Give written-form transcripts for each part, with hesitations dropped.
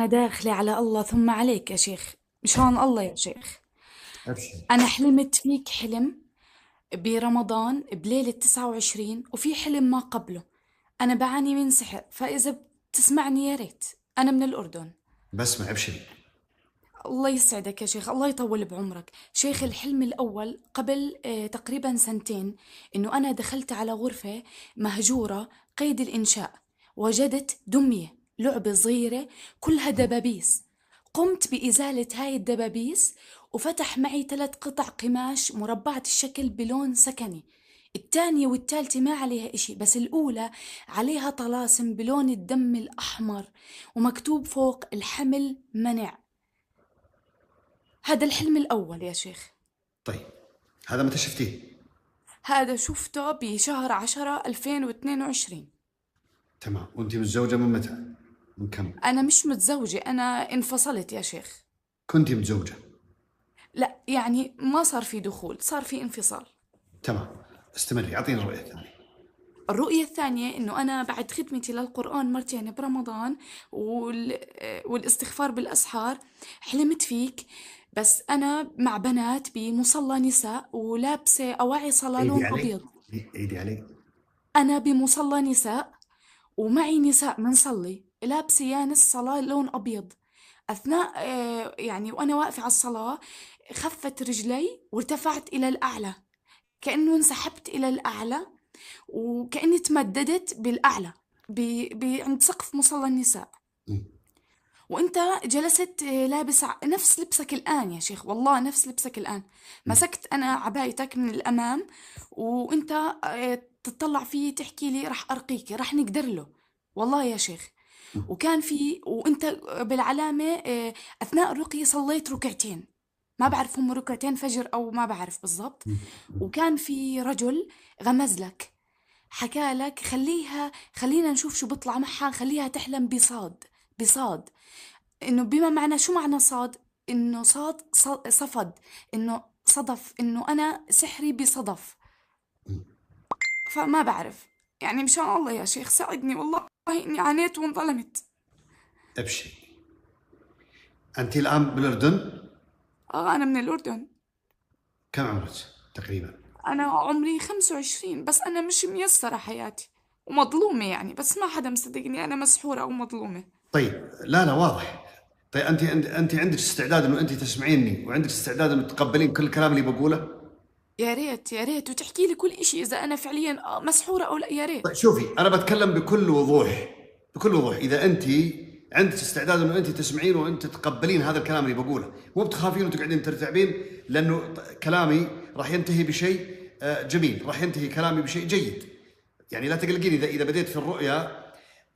أنا داخلة على الله ثم عليك يا شيخ، مشان الله يا شيخ. ابشر. أنا حلمت فيك حلم برمضان بليلة 29، وفي حلم ما قبله. أنا بعاني من سحر، فإذا بتسمعني يا ريت. أنا من الأردن. بسمع، ابشري. الله يسعدك يا شيخ، الله يطول بعمرك شيخ. الحلم الأول قبل تقريبا سنتين، إنه أنا دخلت على غرفة مهجورة قيد الإنشاء. وجدت دمية لعبة صغيرة كلها دبابيس. قمت بإزالة هاي الدبابيس، وفتح معي 3 قطع قماش مربعة الشكل بلون سكني. الثانية والثالثة ما عليها إشي، بس الأولى عليها طلاسم بلون الدم الأحمر، ومكتوب فوق الحمل منع. هذا الحلم الأول يا شيخ. طيب، هذا متى شفتيه؟ هذا شفته بشهر 10 2022. تمام. وانت متزوجة من متى؟ من كم؟ أنا مش متزوجة، أنا انفصلت يا شيخ. كنت متزوجة؟ لا يعني ما صار في دخول، صار في انفصال. تمام. استمري، اعطيني الرؤية الثانية. الرؤية الثانية إنه أنا بعد خدمتي للقرآن مرتين برمضان والاستغفار بالأسحار، حلمت فيك، بس أنا مع بنات بمصلى نساء ولابسة أواعي عيدي صالون علي. أبيض. عيدي علي. أنا بمصلى نساء ومعي نساء منصلي لابسة يانس صلاة لون أبيض. أثناء يعني وأنا واقفة على الصلاة، خفت رجلي وارتفعت إلى الأعلى، كأنه انسحبت إلى الأعلى، وكأني تمددت بالأعلى عند سقف مصلى النساء. مم. وانت جلست لابس نفس لبسك الآن يا شيخ، والله نفس لبسك الآن. مم. مسكت أنا عبايتك من الأمام، وانت تطلع فيه تحكي لي رح أرقيك، رح نقدر له. والله يا شيخ. مم. وكان في وانت بالعلامة أثناء الرقية صليت ركعتين، ما بعرف هم ركعتين فجر أو ما بعرف بالضبط. مم. وكان في رجل غمز لك، حكى لك خلينا نشوف شو بيطلع معها، خليها تحلم بصاد. انه بما معنى شو معنى صاد؟ انه صاد صفد، انه صدف، انه انا سحري بصدف. مم. فما بعرف، يعني مشان الله يا شيخ ساعدني، والله اني عانيت وانظلمت. ابشري. انت الان بالاردن؟ انا من الاردن. كم عمرك تقريبا؟ انا عمري 25، بس انا مش ميسرة حياتي ومظلومة يعني، بس ما حدا مصدقني انا مسحورة او مظلومة. طيب، لا لا، واضح. طيب، انت عندك استعداد انه انت تسمعيني، وعندك استعداد انه تتقبلين كل الكلام اللي بقوله؟ يا ريت يا ريت، وتحكي لي كل إشي إذا أنا فعليا مسحورة أو لا، يا طيب، ريت. شوفي، انا بتكلم بكل وضوح. بكل وضوح، اذا انت عندك استعداد انه انت تسمعين وانت تتقبلين هذا الكلام اللي بقوله، مو بتخافين وتقعدين ترتعبين، لانه كلامي راح ينتهي بشيء جميل، راح ينتهي كلامي بشيء جيد. يعني لا تقلقين اذا بديت في الرؤيا.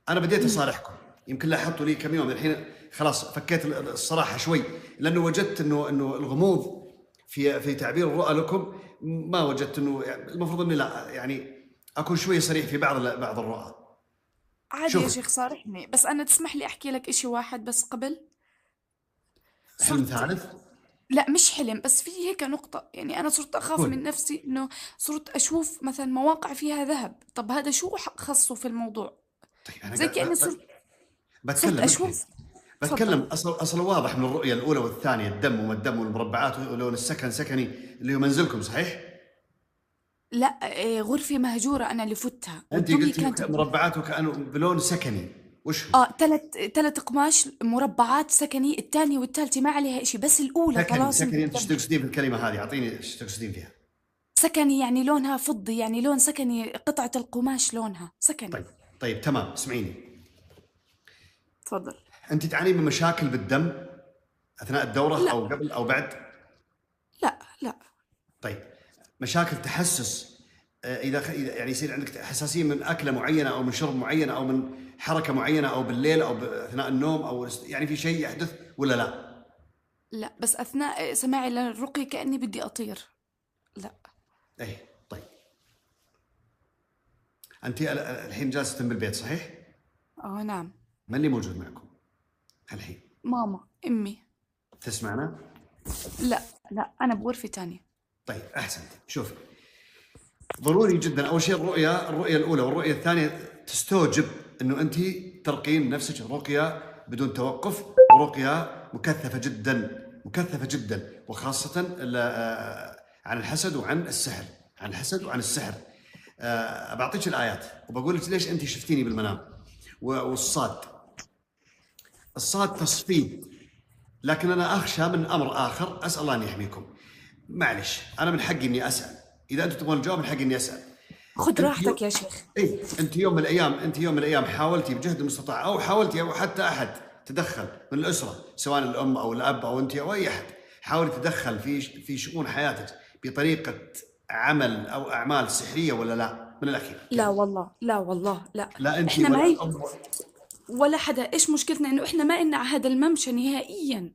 انا بديت اصارحكم، يمكن لاحظتوا لي كم يوم الحين. خلاص فكيت الصراحه شوي، لانه وجدت انه الغموض في تعبير الرؤى لكم. ما وجدت انه يعني المفروض اني لا يعني اكون شوي صريح في بعض الرؤى. عادي يا شوف، شيخ صارحني، بس أنا تسمح لي أحكي لك إشي واحد بس قبل. حلم صرت، ثالث. لا مش حلم، بس في هيك نقطة، يعني أنا صرت أخاف قول. من نفسي، إنه صرت أشوف مثلا مواقع فيها ذهب. طب هذا شو خصه في الموضوع؟ طيب، انا زي كأني صرت بتكلم الحين. أشوف. تفضل. بتكلم اصل واضح من الرؤيه الاولى والثانيه، الدم وما الدم والمربعات ولون السكن سكني، اللي هو منزلكم، صحيح؟ لا غرفة مهجورة أنا اللي فتها، انت والدمية قلتي كانت مربعات وكانه بلون سكني. وش هو؟ 3 قماش مربعات سكني، الثانية والثالثة ما عليها إشي، بس الأولى سكني طلاسم سكني، انت ايش بالدم. تقصدين في الكلمه هذه؟ اعطيني ايش تقصدين فيها. سكني يعني لونها فضي، يعني لون سكني، قطعة القماش لونها سكني. طيب. طيب، تمام، اسمعيني. تفضل. انت تعانين من مشاكل بالدم اثناء الدوره لا او قبل او بعد؟ لا لا. طيب. مشاكل تحسس، إذا يعني يصير عندك حساسيه من اكله معينه او من شرب معين او من حركه معينه او بالليل او اثناء النوم او يعني في شيء يحدث ولا لا؟ لا بس أثناء سماعي للرقي كأني بدي أطير. لا. ايه. طيب. انت الحين جالسه بالبيت، صحيح؟ نعم. من اللي موجود معكم الحين؟ ماما أمي. تسمعنا؟ لا لا، أنا بغرفة تانية. طيب، احسنت. شوف، ضروري جدا اول شيء الرؤيه الاولى والرؤيه الثانيه تستوجب انه انت ترقين نفسك رقيه بدون توقف، ورقية مكثفة جدا، مكثفة جدا، وخاصة عن الحسد وعن السحر، عن الحسد وعن السحر. بعطيك الآيات وبقول لك ليش أنت شفتيني بالمنام. والصاد، الصاد تصفيد، لكن أنا أخشى من أمر آخر، أسأل الله أن يحميكم. معلش أنا من حقي إني أسأل، إذا أنتم تبغون الجواب من حقي إني أسأل. خذ راحتك يا شيخ. أنت يوم من الأيام حاولتي بجهد المستطاع، أو حاولتي أو حتى أحد تدخل من الأسرة، سواء الأم أو الأب أو أنت أو أي أحد، حاول تدخل في شؤون حياتك بطريقة عمل أو أعمال سحرية ولا لا؟ من الأخير. لا والله، لا والله، لا. لا أنت احنا ولا ما الأم. ولا حدا. ايش مشكلتنا؟ انه احنا ما إلنا على هذا الممشى نهائيا.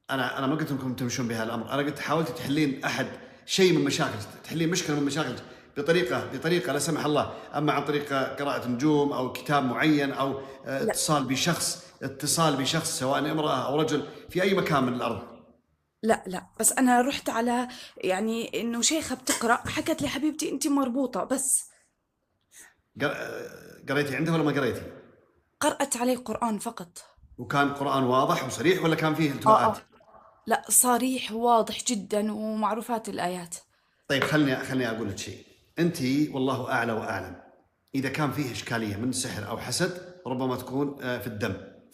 انا ما قلت انكم تمشون بهذا الامر، انا قلت حاولت تحلين احد شيء من مشاكلك، تحلين مشكله من مشاكلك بطريقه لا سمح الله، اما عن طريق قراءه نجوم او كتاب معين او لا اتصال بشخص سواء امراه او رجل في اي مكان من الارض. لا لا، بس انا رحت على يعني انه شيخة بتقرأ، حكت لي حبيبتي انت مربوطة بس. قريتي عنده ولا ما قريتي؟ قرأت عليه قرآن فقط. وكان قرآن واضح وصريح ولا كان فيه اه التواءات؟ لا، صريح وواضح جدا ومعروفات الآيات. طيب خلني اقول لك شيء، انت والله اعلى واعلم، اذا كان فيه اشكاليه من سحر او حسد ربما تكون في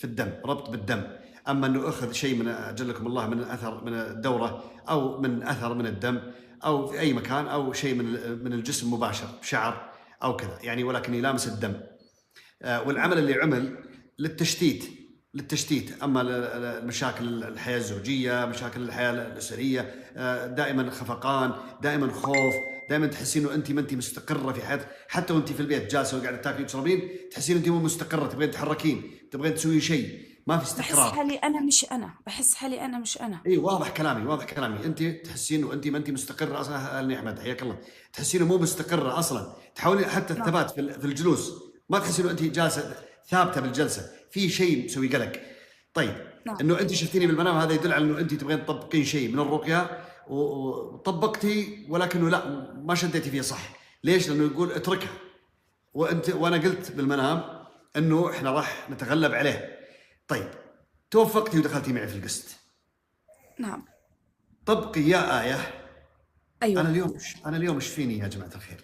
الدم، ربط بالدم. اما انه اخذ شيء من اجلكم الله من اثر من الدوره، او من اثر من الدم، او في اي مكان، او شيء من الجسم مباشر، شعر او كذا يعني، ولكن يلامس الدم. والعمل اللي عمل للتشتيت، اما المشاكل الحياه الزوجيه، مشاكل الحياه الاسريه، دائما خفقان، دائما خوف، دائما تحسين انه انت ما انت مستقره في حياتك، حتى وانت في البيت جالسه وقاعده تاكلين وتشربين تحسين انت مو مستقره، تبغين تتحركين، تبغين تسوين شيء، ما في بحس استقرار. حالي أنا مش أنا، بحس حالي أنا مش أنا. اي واضح كلامي، واضح كلامي، انت تحسين وانت ما انت مستقره اصلا. اهلا احمد، حياك الله. تحسين مو مستقره اصلا، تحاولين حتى نعم الثبات في الجلوس، ما تحسين انت جالسه ثابته بالجلسه، في شيء مسوي قلق. طيب، نعم. انه انت شفتيني بالمنام هذا يدل على انه انت تبغين تطبقين شيء من الرقيه، وطبقتي، ولكنه لا، ما شديتي فيه صح. ليش؟ لانه يقول اتركها، وانا قلت بالمنام انه احنا راح نتغلب عليه. طيب، توفقتي ودخلتي معي في القسط. نعم. طبقي يا آية. أيوة. أنا اليوم إيش فيني يا جماعة الخير؟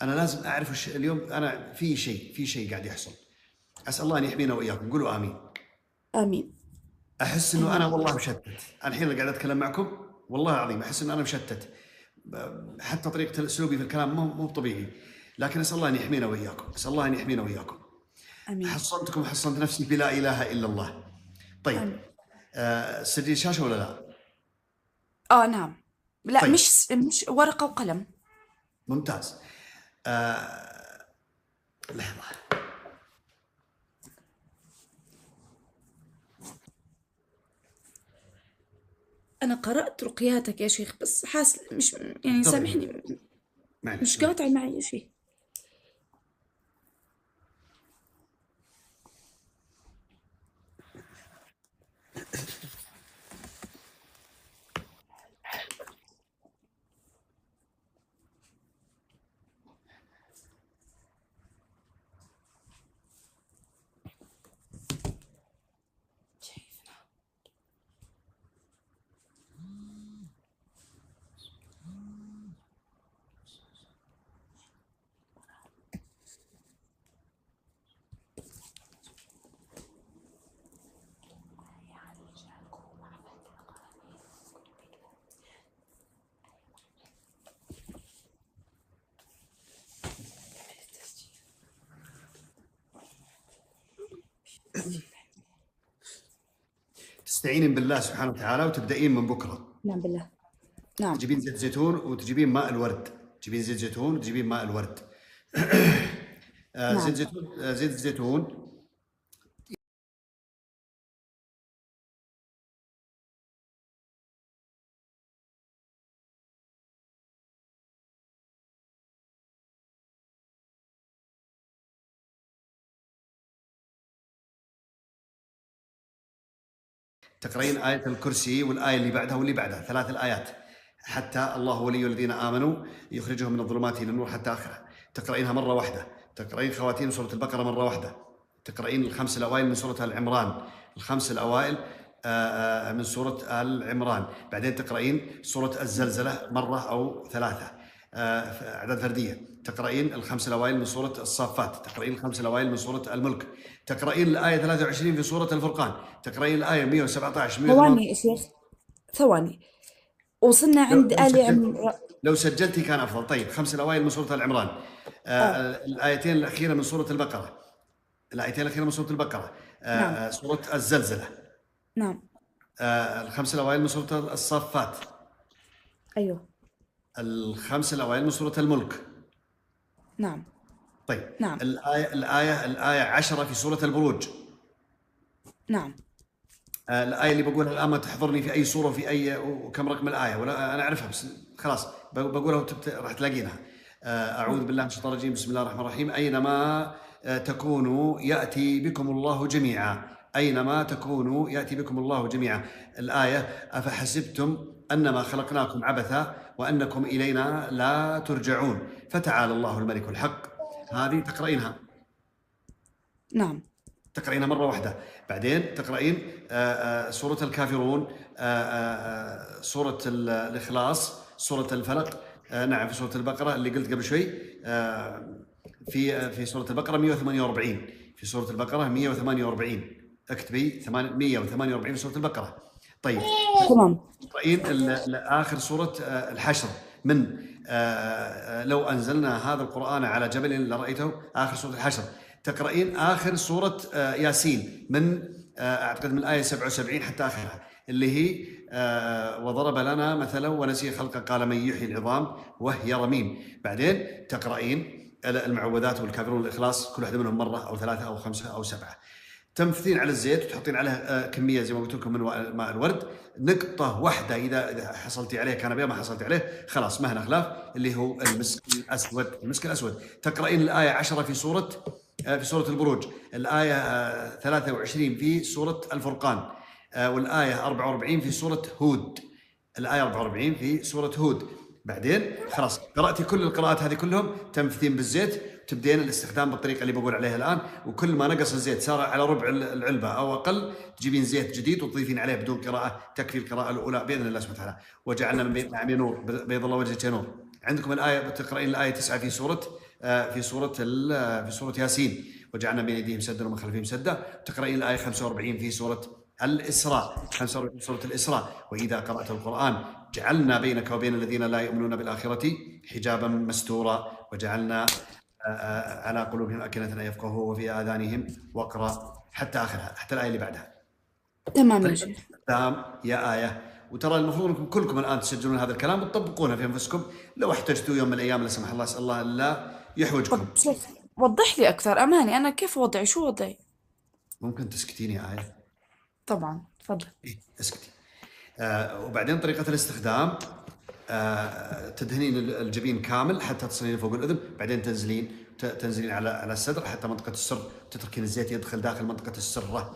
أنا لازم أعرف وش اليوم، أنا في شيء قاعد يحصل. أسأل الله أن يحمينا وإياكم، قولوا آمين. آمين. أحس إنه أنا آمين. والله مشتت، الحين اللي قاعد أتكلم معكم والله العظيم أحس إنه أنا مشتت، حتى طريقة أسلوبي في الكلام مو طبيعي، لكن أسأل الله أن يحمينا وإياكم، أسأل الله أن يحمينا وإياكم. آمين. حصنتكم، حصنت نفسي بلا إله إلا الله. طيب، آمين. سجل شاشة ولا لا؟ نعم. لا، طيب، مش ورقة وقلم. ممتاز. لحظة. أنا قرأت رقياتك يا شيخ، بس حاس مش يعني، انتظري، سامحني، مش معلش. قاطع معي شيء. تستعينين بالله سبحانه وتعالى وتبدأين من بكرة. نعم بالله. نعم. تجيبين زيت زيتون وتجيبين ماء الورد، تجيبين زيت زيتون وتجيبين ماء الورد. نعم. زيت الزيتون تقرأين آية الكرسي والآية اللي بعدها واللي بعدها، 3 الآيات، حتى الله ولي الذين آمنوا يخرجهم من الظلمات إلى النور حتى آخرها، تقرأينها مرة واحدة. تقرأين خواتيم سورة البقرة مرة واحدة. تقرأين الخمس الأوائل من سورة آل عمران، الخمس الأوائل من سورة آل عمران. بعدين تقرأين سورة الزلزلة مرة أو ثلاثة أعداد فردية. تقرأين الخمس الأوائل من سورة الصافات. تقرأين الخمس الأوائل من سورة الملك. تقرأين الآية 23 في سورة الفرقان. تقرأين الآية 117 ثواني يا شيخ، ثواني، وصلنا عند آل عمران. لو سجلتي كان أفضل. طيب، خمس الأوائل من سورة آل عمران، الآيتين الأخيرة من سورة البقرة، الآيتين الأخيرة من سورة البقرة، نعم. سورة الزلزلة، نعم. الخمس الأوائل من سورة الصافات، أيوه. الخمس الأوائل من سورة الملك. نعم. طيب، نعم. الآية 10 في سورة البروج. نعم. الآية اللي بقولها الآن ما تحضرني في أي سورة وفي أي وكم رقم الآية، ولا أنا أعرفها بس خلاص بقولها راح تلاقينها. أعوذ بالله من الشيطان الرجيم، بسم الله الرحمن الرحيم. أينما تكونوا يأتي بكم الله جميعا، أينما تكونوا يأتي بكم الله جميعا. الآية أفحسبتم أنما خلقناكم عبثا وأنكم إلينا لا ترجعون فتعالى الله الملك الحق. هذه تقرأينها. نعم. تقرأينها مرة واحدة. بعدين تقرأين سورة الكافرون، سورة الإخلاص، سورة الفلق، نعم في سورة البقرة اللي قلت قبل شوي، في سورة البقرة 148. في سورة البقرة 148. اكتبي 148 في سورة البقرة. طيب، تمام. تقرأين آخر سورة الحشر من لو أنزلنا هذا القرآن على جبل لرأيته، آخر سورة الحشر. تقرأين آخر سورة ياسين من أعتقد من الآية 77 حتى آخرها، اللي هي وضرب لنا مثلا ونسي خلقه قال من يحيي العظام وهي رميم. بعدين تقرأين المعوذات والكافرون والإخلاص، كل واحدة منهم مرة أو ثلاثة أو خمسة أو سبعة. تنفثين على الزيت وتحطين عليه كمية زي ما قلت لكم من ماء الورد، نقطة واحدة إذا حصلتي عليه كان بها، ما حصلتي عليه خلاص ما هنا خلاف، اللي هو المسك الأسود. المسك الأسود. تقرأين الآية 10 في سورة البروج، الآية 23 في سورة الفرقان، والآية 44 في سورة هود، الآية 44 في سورة هود. بعدين خلاص قرأتي كل القراءات هذه كلهم، تنفثين بالزيت، تبدين الاستخدام بالطريقة اللي بقول عليها الآن. وكل ما نقص الزيت صار على ربع العلبة أو أقل، تجيبين زيت جديد وتضيفين عليه بدون قراءة، تكفي القراءة الأولى بإذن الله سبحانه وتعالى. وجعلنا من بين نور، بيض الله وجهك نور. عندكم الآية بتقرأين الآية 9 في سورة ياسين، وجعلنا بين يديهم سدا ومن خلفهم سدا. تقرأين الآية 45 في سورة الإسراء، 45 في سورة الإسراء، وإذا قرأت القرآن جعلنا بينك وبين الذين لا يؤمنون بالآخرة حجابا مستورا وجعلنا على قلوبهم أكنة أن يفقهوا وفي آذانهم وقرا، حتى آخرها، حتى الآية اللي بعدها. تمام يا شيخ. تمام يا آية. وترى المفروض أنكم كلكم الآن تسجلون هذا الكلام وتطبقونه في أنفسكم، لو احتجتوا يوم من الأيام لا سمح الله، أسأل الله لا يحوجكم. طب شيخ وضح لي أكثر، أماني أنا كيف وضعي، شو وضعي؟ ممكن تسكتين يا آية؟ طبعا تفضل. اسكتي. وبعدين طريقة الاستخدام، تدهنين الجبين كامل حتى تصلين فوق الأذن، بعدين تنزلين على الصدر حتى منطقة السر، تتركين الزيت يدخل داخل منطقة السرة.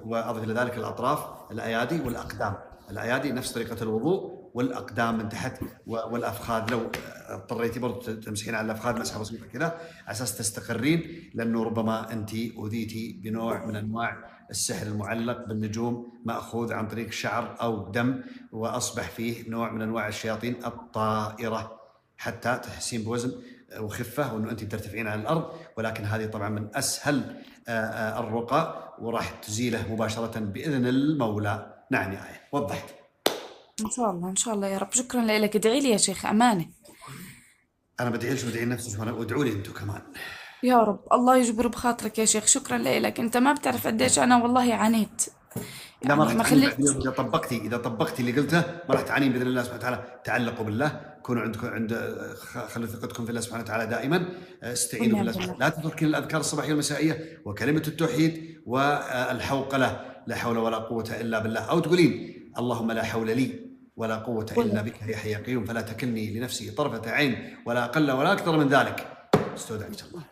وأضف إلى ذلك الأطراف، الأيادي والأقدام. الأيادي نفس طريقة الوضوء، والأقدام من تحت، والأفخاذ لو اضطريتي برضو تمسحين على الأفخاذ مسحة بسيطة كذا على أساس تستقرين، لأنه ربما أنت أذيتي بنوع من أنواع السحر المعلق بالنجوم مأخوذ عن طريق شعر أو دم، وأصبح فيه نوع من أنواع الشياطين الطائرة، حتى تحسين بوزن وخفة وأنه أنت ترتفعين على الأرض. ولكن هذه طبعا من أسهل الرقى، وراح تزيله مباشرة بإذن المولى. نعم يا آية، وضحت. إن شاء الله إن شاء الله يا رب. شكرا لك، ادعي لي يا شيخ أمانة. أنا بدعي لك وادعي لنفسك وادعوا لي أنتم كمان. يا رب الله يجبر بخاطرك يا شيخ. شكرا لك، أنت ما بتعرف قديش أنا والله عانيت. لا ما راح ما تعانين خليت. إذا طبقتي اللي قلته ما راح تعانين بإذن الله سبحانه وتعالى. تعلقوا بالله، كونوا خلوا ثقتكم في الله سبحانه وتعالى دائما، استعينوا بالله سبحانه. لا تتركين الأذكار الصباحية والمسائية وكلمة التوحيد والحوقلة، لا حول ولا قوة إلا بالله، أو تقولين اللهم لا حول لي ولا قوة إلا بك يا حي يا قيوم فلا تكلني لنفسي طرفة عين ولا أقل ولا أكثر من ذلك. استودعك الله.